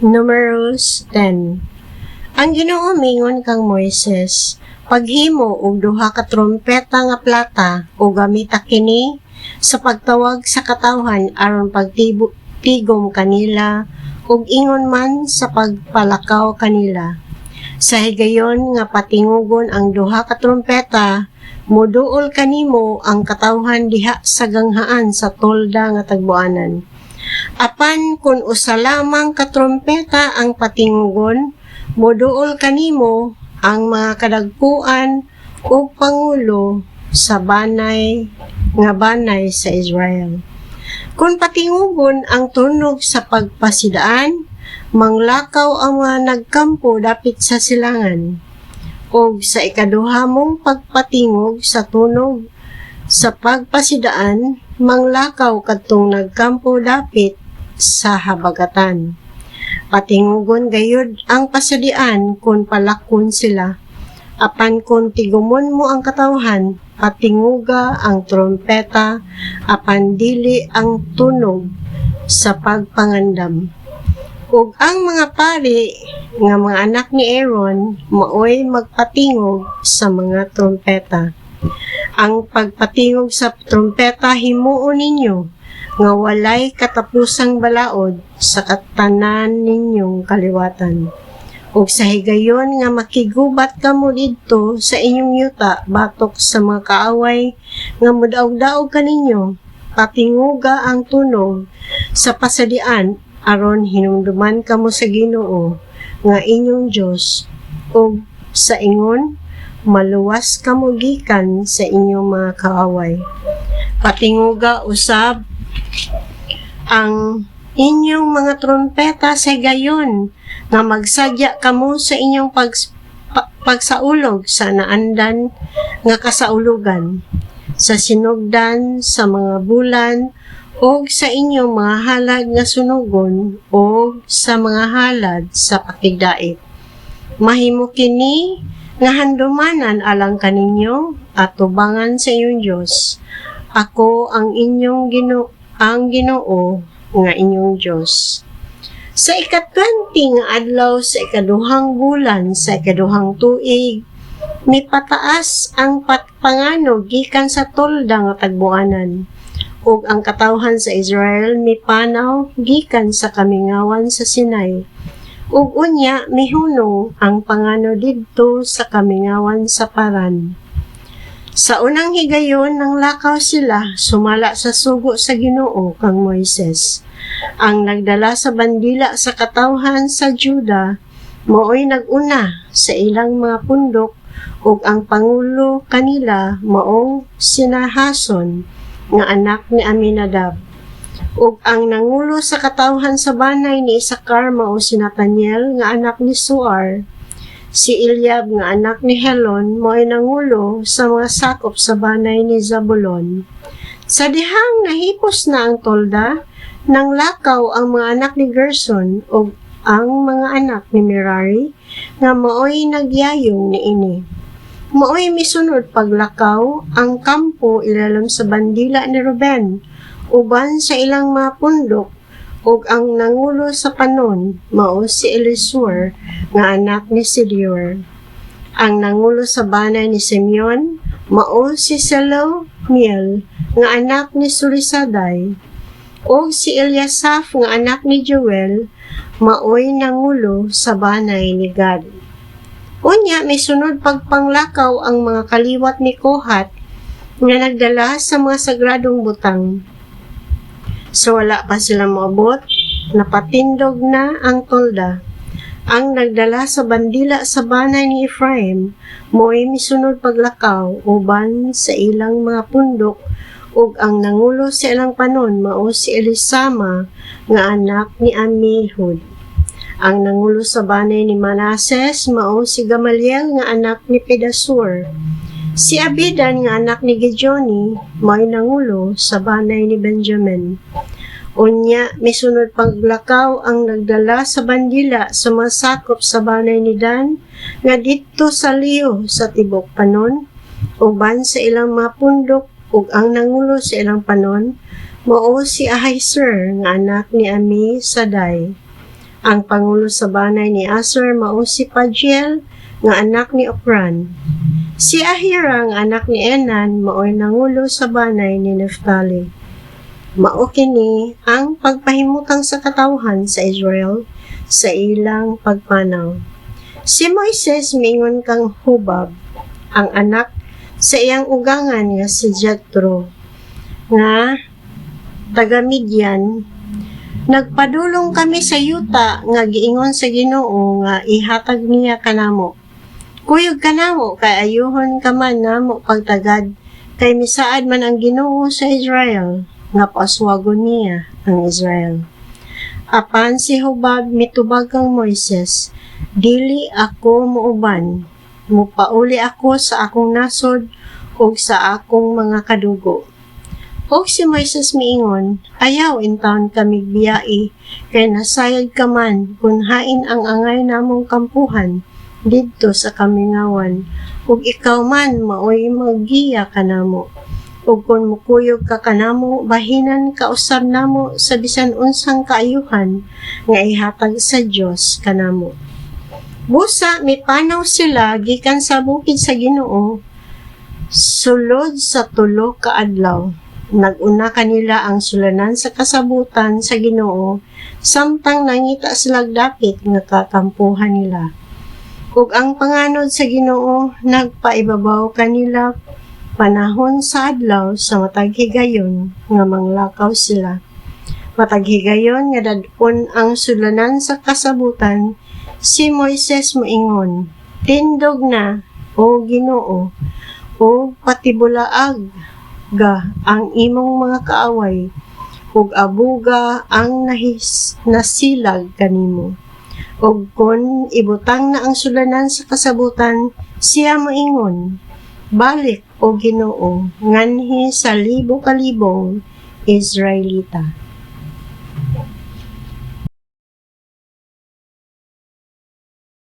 Numeros 10. Ang Ginoo mingon kang Moises, paghimo og duha ka trompeta nga plata o gamita kini sa pagtawag sa katawhan aron pagtigom kanila ug ingon man sa pagpalakaw kanila. Sa higayon nga patingugon ang duha ka trompeta, moduol kanimo ang katawhan diha sa ganghaan sa tolda nga tagbuanan. Apan kung usa lamang ka trompeta ang patingugon, moduol kanimo ang mga kadagkuan o pangulo sa banay sa Israel. Kung patingugon ang tunog sa pagpasidaan, manglakaw ang mga nagkampo dapit sa silangan. O sa ikaduha mong pagpatingog sa tunog sa pagpasidaan, manglakaw kadtong nagkampo dapit sa habagatan. Patingugon gayud ang pasadian kung palakon sila. Apan kung tigumon mo ang katawhan, patinguga ang trompeta, apan dili ang tunog sa pagpangandam. Ug ang mga pari nga mga anak ni Aaron maoy magpatingog sa mga trompeta. Ang pagpatingog sa trompeta himuon ninyo nga walay katapusang balaod sa katanan ninyong kaliwatan. Ug sa higayon nga makigubat kamo didto sa inyong yuta batok sa mga kaaway nga mudaog-daog kaninyo, patinguga ang tunog sa pasadian aron hinumduman kamo sa Ginoo nga inyong Dios ug sa ingon maluwas kamo gikan sa inyong mga kaaway. Patinguga usab ang inyong mga trompeta sa gayon nga magsadya kamo sa inyong pagsaulog sa naandan nga kasaulugan, sa sinugdan sa mga bulan o sa inyong mga halad nga sunugon o sa mga halad sa pakigdait. Mahimo kini nga handumanan alang kaninyo at tubangan sa inyong Dios. Ako ang inyong Ginoo nga inyong Dios. Sa ika-20 nga adlaw sa ikaduhang bulan sa ikaduhang tuig, mipataas ang pangano gikan sa tolda nga tagbuanan. Ug ang katawhan sa Israel mipanaw gikan sa kamingawan sa Sinai. Ug unya mihunong ang pangano didto sa kamingawan sa Paran. Sa unang higayon nang lakaw sila, sumala sa sugo sa Ginoo kang Moises. Ang nagdala sa bandila sa katawhan sa Juda, maoy naguna sa ilang mga pundok, ug ang pangulo kanila maong sinahason nga anak ni Aminadab. Ug ang nangulo sa katawhan sa banay ni Isakar mao si Nathaniel nga anak ni Suar. Si Eliab nga anak ni Helon mo'y nangulo sa mga sakop sa banay ni Zabulon. Sa dihang nahipos na ang tolda, nang lakaw ang mga anak ni Gerson o ang mga anak ni Merari nga maoy nagyayong niini. Maoy misunod paglakaw ang kampo ilalim sa bandila ni Ruben, uban sa ilang mga pundok, ug ang nangulo sa panon mao si Elisur nga anak ni Sidior. Ang nangulo sa banay ni Simeon mao si Selomiel nga anak ni Surisaday, ug si Eliasaph nga anak ni Joel maoy nangulo sa banay ni Gad. Unya misunod pagpanglakaw ang mga kaliwat ni Kohat nga nagdala sa mga sagradong butang. So wala pa sila moabot, napatindog na ang tolda. Ang nagdala sa bandila sa banay ni Ephraim, mo'y misunod paglakaw uban sa ilang mga pundok, ug ang nangulo sa ilang panon mao si Elisama nga anak ni Amihud. Ang nangulo sa banay ni Manases mao si Gamaliel nga anak ni Pedasur. Si Abidan nga anak ni Gideoni may nangulo sa banay ni Benjamin. Unya, misunod paglakaw ang nagdala sa bandila sa mga sakop sa banay ni Dan nga dito sa liyo sa tibok panon, uban sa ilang mga pundok, ug ang nangulo sa ilang panon mao si Ahiser nga anak ni Amisaday. Ang pangulo sa banay ni Aser mao si Pagiel nga anak ni Okran. Si Ahira nga anak ni Enan mao'y nangulo sa banay ni Neftali. Mao kini ang pagpahimutang sa katawhan sa Israel sa ilang pagpanaw. Si Moises miingon kang Hobab, ang anak sa iyang ugangan nga si Jethro, nga taga Midian. Nagpadulong kami sa yuta nga giingon sa Ginoo nga ihatag niya kanamo. Kuyog kanamo kay ayuhon ka man namo pagtagad kay misaad man ang Ginoo sa Israel nga paswagon niya ang Israel. Apan si Hobab mitubag kang Moises, dili ako muuban, mupauli ako sa akong nasod ug sa akong mga kadugo. Og si Moises miingon, ayaw intawon kami biyai, kay nasayad ka man kung hain ang angay namong kampuhan didto sa kamingawan, ug ikaw man maoy maggiya kanamo. Ug kung mukuyog ka kanamo, bahinan kausab namo sa bisan unsang kaayuhan nga ihatag sa Dios kanamo. Busa mipanaw sila gikan sa bukid sa Ginoo sulod sa 3 ka adlaw. Nag-una kanila ang sulanan sa kasabutan sa Ginoo samtang nangita sila dapit nga kakampuhan nila. Ug ang panganod sa Ginoo nagpaibabaw kanila panahon sa adlaw sa matag higayon nga manglakaw sila. Matag higayon nga dadpon ang sulanan sa kasabutan, si Moises moingon, tindog na, o Ginoo, o patibulaag ga ang imong mga kaaway, ug abuga ang nasilag kanimo. Ug kon ibutang na ang sulanan sa kasabutan, siya moingon, balik o Ginoo, nganhi sa libo-kalibong Israelita.